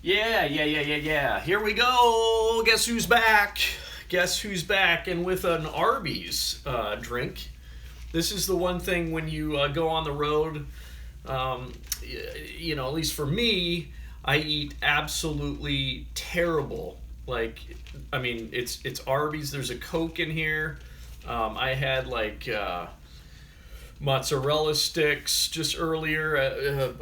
Yeah. Here we go. Guess who's back? Guess who's back? And with an Arby's drink. This is the one thing when you go on the road, at least for me, I eat absolutely terrible. Like, I mean, it's Arby's. There's a Coke in here. I had mozzarella sticks just earlier.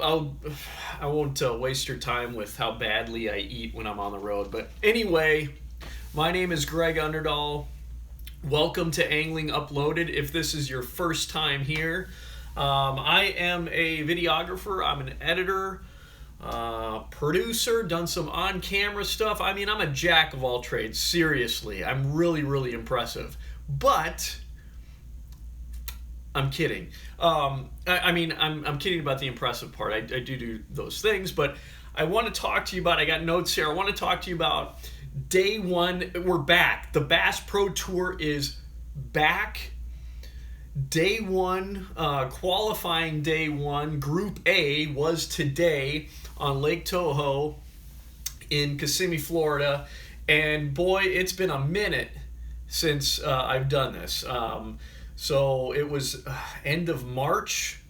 I won't waste your time with how badly I eat when I'm on the road. But anyway, my name is Greg Underdahl. Welcome to Angling Uploaded. If this is your first time here, I am a videographer. I'm an editor, producer, done some on-camera stuff. I mean, I'm a jack of all trades. Seriously, I'm really impressive. But I'm kidding. I'm kidding about the impressive part. I do those things, but I want to talk to you about, I got notes here. I want to talk to you about day one. We're back. The Bass Pro Tour is back. Day one, qualifying day one, Group A was today on Lake Toho in Kissimmee, Florida. And boy, it's been a minute since I've done this. So it was end of March.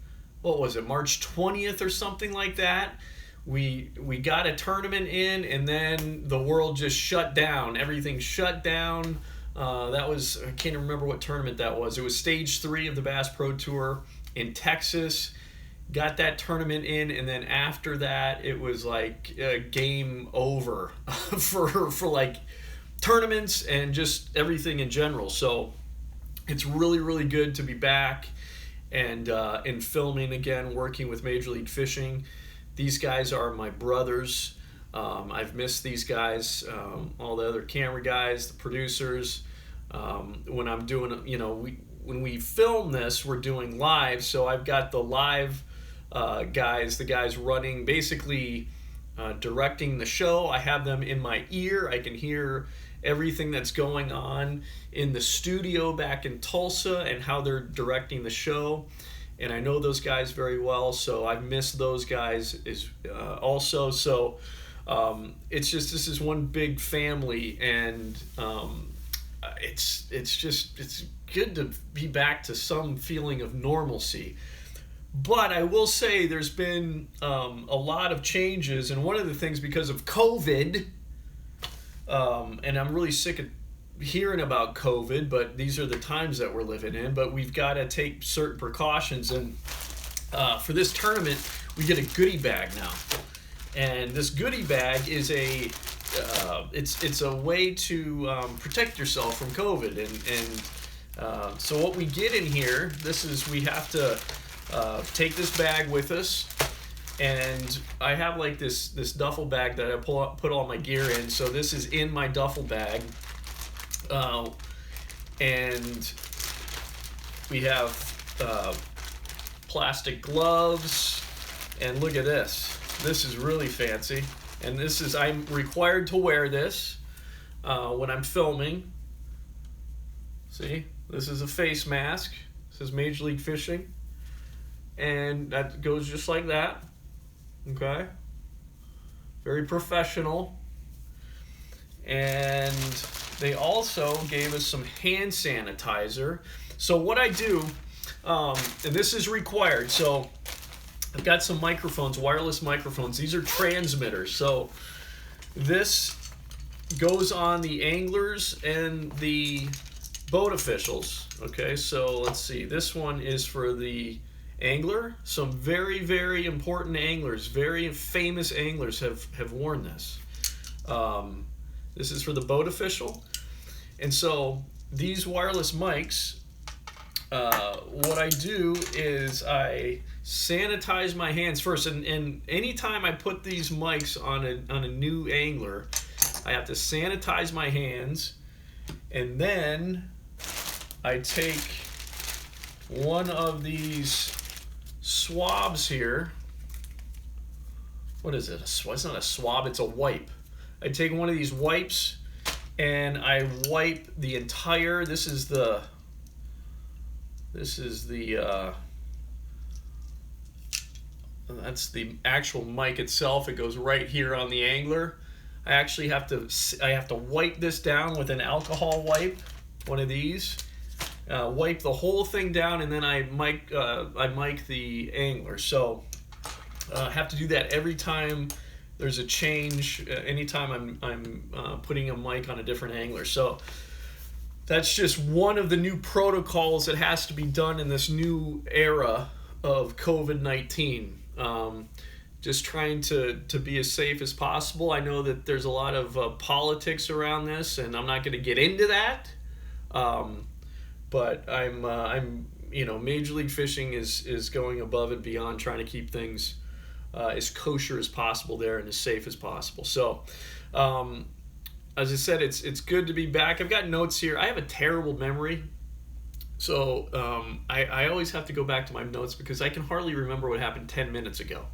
What was it? March 20th or something like that. We got a tournament in, and then the world just shut down. Everything shut down. I can't remember what tournament that was. It was stage 3 of the Bass Pro Tour in Texas. Got that tournament in, and then after that, it was like game over for like tournaments and just everything in general. So it's really good to be back and filming again, working with Major League Fishing. These guys are my brothers. I've missed these guys, all the other camera guys, the producers. When I'm doing, when we film this, we're doing live. So I've got the live guys, the guys running, basically directing the show. I have them in my ear. I can hear everything that's going on in the studio back in Tulsa and how they're directing the show. And I know those guys very well, so I've missed those guys also. So it's just, this is one big family, and it's good to be back to some feeling of normalcy. But I will say there's been a lot of changes, and one of the things, because of COVID, and I'm really sick of hearing about COVID, but these are the times that we're living in. But we've got to take certain precautions, and for this tournament, we get a goodie bag now. And this goodie bag is it's a way to protect yourself from COVID. And so what we get in here, we have to take this bag with us. And I have like this duffel bag that I put all my gear in. So this is in my duffel bag. And we have plastic gloves. And look at this. This is really fancy. And I'm required to wear this when I'm filming. See, this is a face mask. This is Major League Fishing. And that goes just like that. Okay, very professional. And they also gave us some hand sanitizer. So what I do, and this is required, so I've got some microphones, wireless microphones. These are transmitters. So this goes on the anglers and the boat officials. Okay, so let's see. This one is for the angler. Some very important anglers, very famous anglers have worn this. This is for the boat official. And so these wireless mics, what I do is I sanitize my hands first. And anytime I put these mics on a new angler, I have to sanitize my hands. And then I take one of these swabs here. What is it? It's not a swab, it's a wipe. I take one of these wipes and I wipe the entire, this is the That's the actual mic itself. It goes right here on the angler. I actually have to wipe this down with an alcohol wipe, one of these. Wipe the whole thing down, and then I mic the angler. So I have to do that every time there's a change. Anytime I'm putting a mic on a different angler. So that's just one of the new protocols that has to be done in this new era of COVID-19. Just trying to be as safe as possible. I know that there's a lot of politics around this, and I'm not going to get into that. But I'm Major League Fishing is going above and beyond, trying to keep things as kosher as possible there and as safe as possible. So, as I said, it's good to be back. I've got notes here. I have a terrible memory. So I always have to go back to my notes because I can hardly remember what happened 10 minutes ago.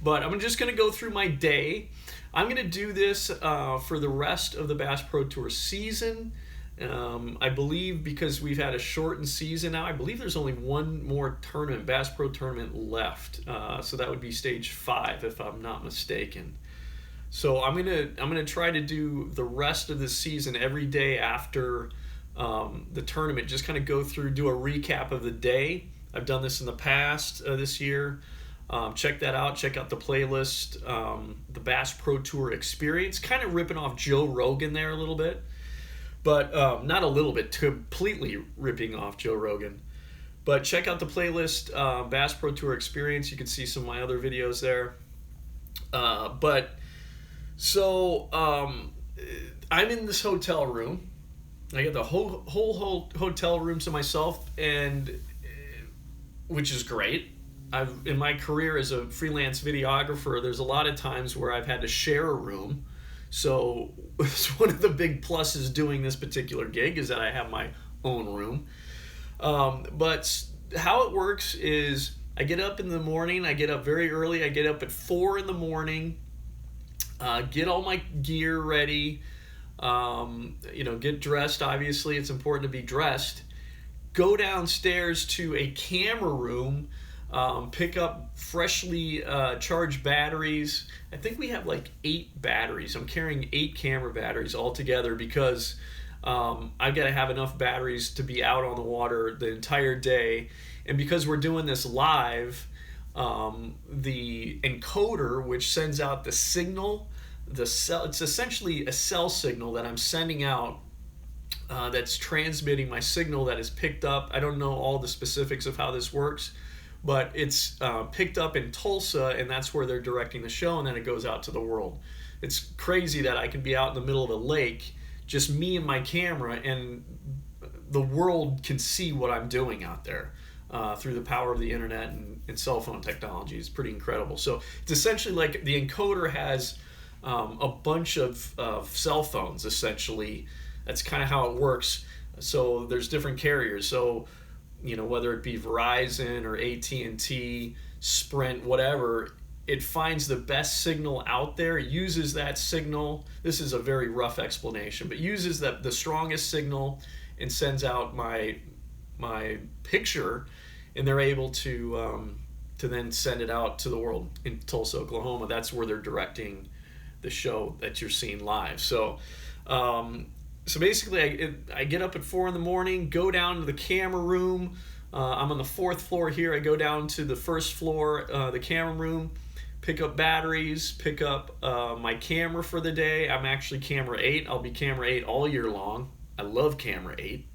But I'm just going to go through my day. I'm going to do this for the rest of the Bass Pro Tour season. I believe because we've had a shortened season now, I believe there's only one more tournament, Bass Pro tournament left. So that would be stage 5 if I'm not mistaken. So I'm gonna try to do the rest of the season every day after the tournament. Just kind of go through, do a recap of the day. I've done this in the past this year. Check that out. Check out the playlist, the Bass Pro Tour Experience. Kind of ripping off Joe Rogan there a little bit, but not a little bit, completely ripping off Joe Rogan. But check out the playlist, Bass Pro Tour Experience. You can see some of my other videos there. I'm in this hotel room. I got the whole hotel room to myself, and which is great. In my career as a freelance videographer, there's a lot of times where I've had to share a room. So it's one of the big pluses doing this particular gig is that I have my own room. But how it works is I get up in the morning. I get up very early. I get up at 4 in the morning. Get all my gear ready. Get dressed. Obviously, it's important to be dressed. Go downstairs to a camera room. Pick up freshly charged batteries. I think we have like 8 batteries. I'm carrying 8 camera batteries all together because I've got to have enough batteries to be out on the water the entire day. And because we're doing this live, the encoder, which sends out the signal, it's essentially a cell signal that I'm sending out that's transmitting my signal that is picked up. I don't know all the specifics of how this works, but it's picked up in Tulsa, and that's where they're directing the show, and then it goes out to the world. It's crazy that I can be out in the middle of a lake, just me and my camera, and the world can see what I'm doing out there through the power of the internet and cell phone technology. It's pretty incredible. So it's essentially like the encoder has a bunch of cell phones, essentially. That's kind of how it works. So there's different carriers. So whether it be Verizon or AT&T, Sprint, whatever, it finds the best signal out there, uses that signal. This is a very rough explanation, but uses the strongest signal and sends out my picture, and they're able to then send it out to the world in Tulsa, Oklahoma. That's where they're directing the show that you're seeing live. So basically, I get up at 4 in the morning, go down to the camera room. I'm on the 4th floor here. I go down to the 1st floor, the camera room, pick up batteries, pick up my camera for the day. I'm actually camera 8. I'll be camera 8 all year long. I love camera 8.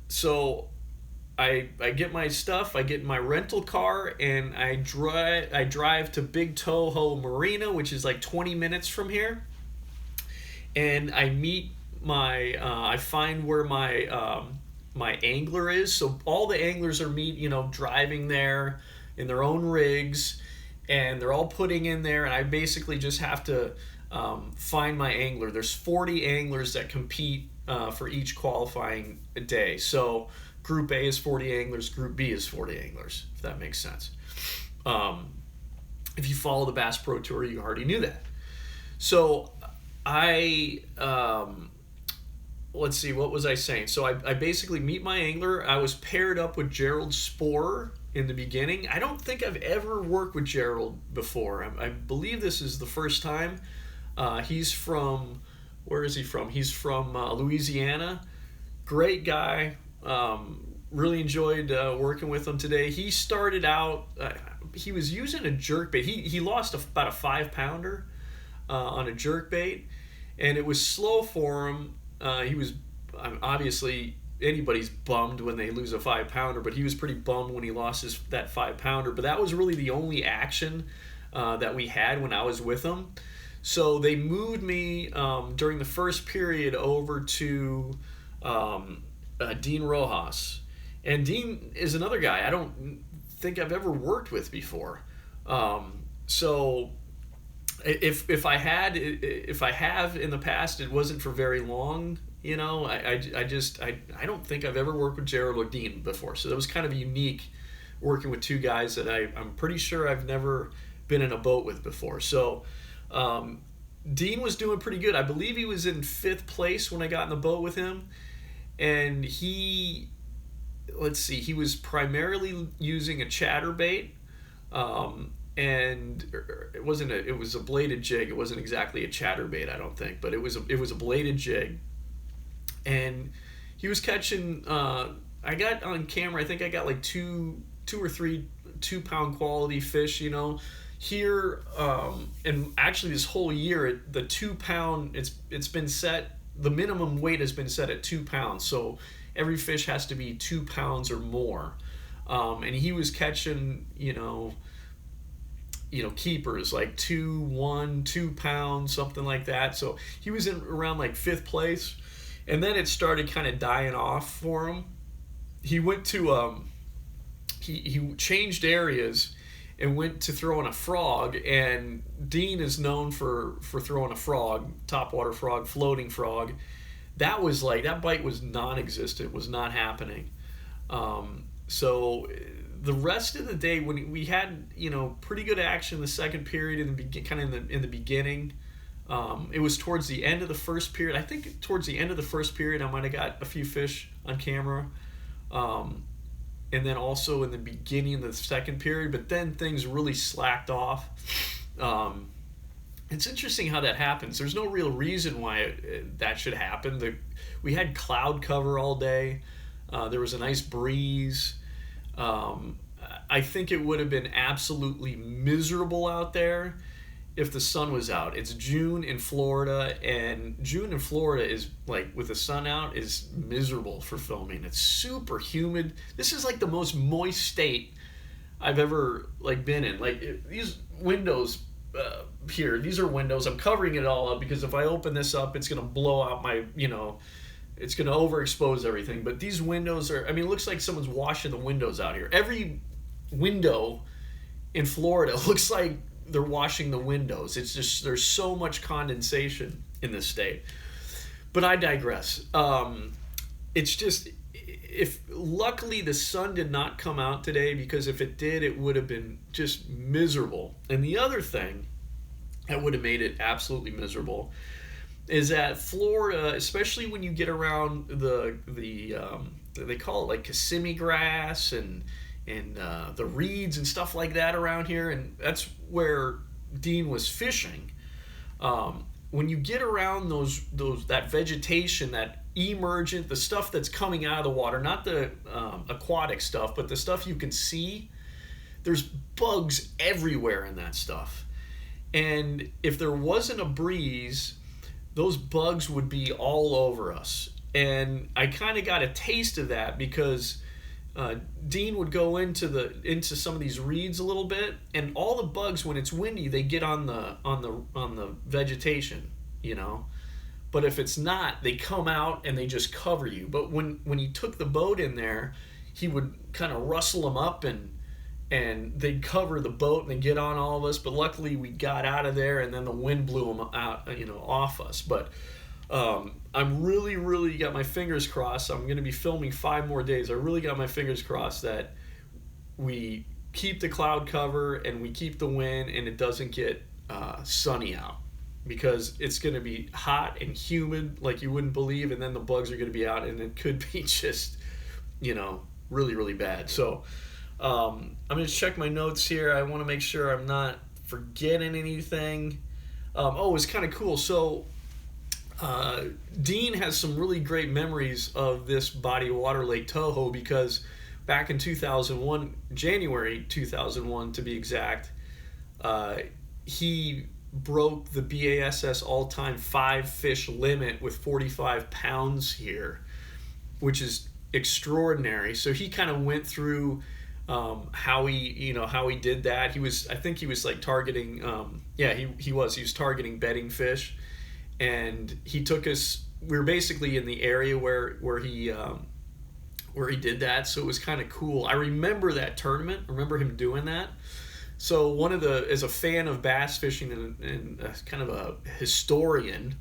So I get my stuff, I get in my rental car, and I drive to Big Toho Marina, which is like 20 minutes from here. And I meet I find where my angler is. So all the anglers are driving there in their own rigs, and they're all putting in there, and I basically just have to find my angler. There's 40 anglers that compete for each qualifying day. So Group A is 40 anglers, Group B is 40 anglers, if that makes sense. If you follow the Bass Pro Tour, you already knew that. So let's see, what was I saying? So I basically meet my angler. I was paired up with Gerald Sporer in the beginning. I don't think I've ever worked with Gerald before. I believe this is the first time. He's from, where is he from? He's from Louisiana. Great guy. Really enjoyed working with him today. He started out, he was using a jerkbait. He lost about a 5-pounder on a jerkbait, and it was slow for him. He was, obviously, anybody's bummed when they lose a 5-pounder, but he was pretty bummed when he lost that 5-pounder. But that was really the only action that we had when I was with him. So they moved me during the first period over to Dean Rojas. And Dean is another guy I don't think I've ever worked with before. So if I have in the past, it wasn't for very long. You know, I don't think I've ever worked with Gerald or Dean before. So that was kind of unique, working with two guys that I'm pretty sure I've never been in a boat with before. So Dean was doing pretty good. I believe he was in 5th place when I got in the boat with him. And he was primarily using a chatterbait, and it was a bladed jig. It wasn't exactly a chatterbait, I don't think, but it was a bladed jig. And he was catching, I got on camera, I think I got like two or three 2-pound quality fish, you know. Here, and actually this whole year, the 2-pound, it's been set, the minimum weight has been set at 2 pounds. So every fish has to be 2 pounds or more. And he was catching, you know, keepers like 2 pounds, something like that. So he was in around like 5th place. And then it started kind of dying off for him. He went to, he changed areas and went to throwing a frog. And Dean is known for throwing a frog, topwater frog, floating frog. That bite was non-existent, was not happening. So the rest of the day, when we had, you know, pretty good action in the second period, in the beginning, it was towards the end of the first period. I think towards the end of the first period, I might have got a few fish on camera, and then also in the beginning of the second period. But then things really slacked off. It's interesting how that happens. There's no real reason why that should happen. We had cloud cover all day. There was a nice breeze. I think it would have been absolutely miserable out there if the sun was out. It's June in Florida, and June in Florida is, like, with the sun out, is miserable for filming. It's super humid. This is like the most moist state I've ever been in. These windows here, these are windows. I'm covering it all up because if I open this up, it's going to blow out my, it's going to overexpose everything. But these windows are, it looks like someone's washing the windows out here. Every window in Florida looks like they're washing the windows. It's just, there's so much condensation in this state. But I digress. It's just, luckily the sun did not come out today, because if it did, it would have been just miserable. And the other thing that would have made it absolutely miserable is that Florida, especially when you get around they call it like Kissimmee grass and the reeds and stuff like that around here, and that's where Dean was fishing. When you get around that vegetation, that emergent, the stuff that's coming out of the water, not the aquatic stuff, but the stuff you can see, there's bugs everywhere in that stuff. And if there wasn't a breeze, those bugs would be all over us. And I kind of got a taste of that because Dean would go into some of these reeds a little bit, and all the bugs, when it's windy, they get on the vegetation, But if it's not, they come out and they just cover you. But when he took the boat in there, he would kind of rustle them up and they'd cover the boat and they'd get on all of us. But luckily we got out of there, and then the wind blew them out, off us. But I'm really got my fingers crossed. I'm going to be filming 5 more days. I really got my fingers crossed that we keep the cloud cover and we keep the wind and it doesn't get sunny out. because it's going to be hot and humid like you wouldn't believe, and then the bugs are going to be out, and it could be just, really, really bad. So I'm going to check my notes here. I want to make sure I'm not forgetting anything. It's kind of cool. So Dean has some really great memories of this body of water, Lake Toho, because back in 2001, January 2001 to be exact, he broke the BASS all-time 5-fish limit with 45 pounds here, which is extraordinary. So he kind of went through how he did that. I think he was like targeting, he was targeting bedding fish, and he took us. We were basically in the area where he did that, so it was kind of cool. I remember that tournament. I remember him doing that. So as a fan of bass fishing and kind of a historian,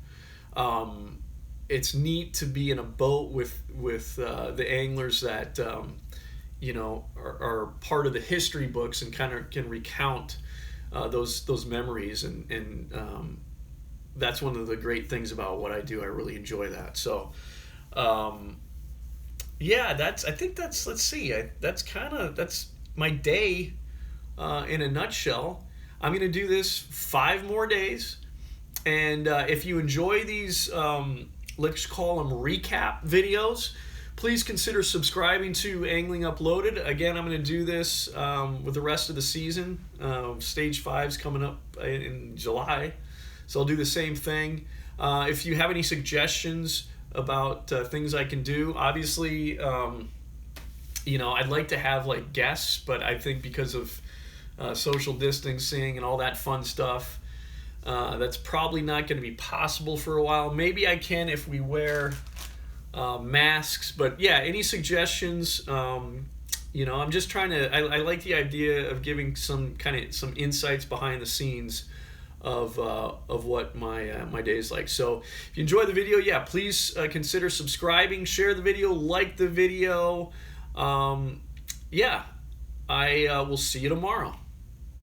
it's neat to be in a boat with the anglers that are part of the history books and kind of can recount those memories, and that's one of the great things about what I do. I really enjoy that. So that's my day in a nutshell. I'm going to do this 5 more days, and if you enjoy these, let's call them recap videos, please consider subscribing to Angling Uploaded. Again, I'm going to do this with the rest of the season. Stage 5's coming up in July, so I'll do the same thing. If you have any suggestions about things I can do, obviously, I'd like to have like guests, but I think because of social distancing and all that fun stuff, that's probably not going to be possible for a while. Maybe I can if we wear masks, but yeah, any suggestions? I'm just trying to. I like the idea of giving some insights behind the scenes of what my day is like. So if you enjoy the video, please consider subscribing, share the video, like the video. I will see you tomorrow.